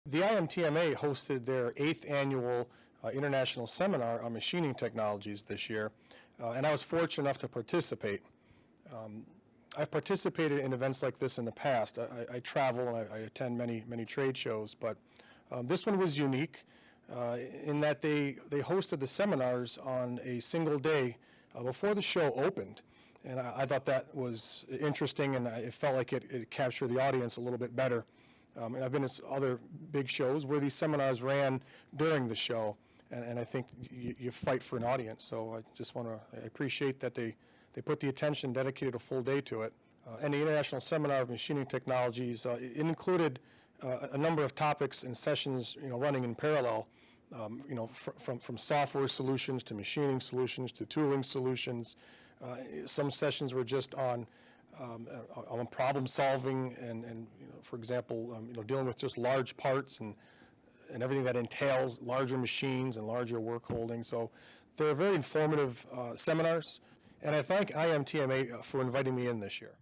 The IMTMA hosted their 8th annual international seminar on machining technologies this year, and I was fortunate enough to participate. I've participated in events like this in the past. I travel and I attend many trade shows, but this one was unique in that they hosted the seminars on a single day before the show opened. And I thought that was interesting, and it felt like it captured the audience a little bit better. And I've been to other big shows where these seminars ran during the show, and I think you fight for an audience. So I just want to appreciate that they put the attention, dedicated a full day to it. And the International Seminar of Machining Technologies, it included a number of topics and sessions, running in parallel. From software solutions to machining solutions to tooling solutions. Some sessions were just on problem solving and for example, dealing with just large parts and everything that entails larger machines and larger work holdings. So they're very informative seminars, and I thank IMTMA for inviting me in this year.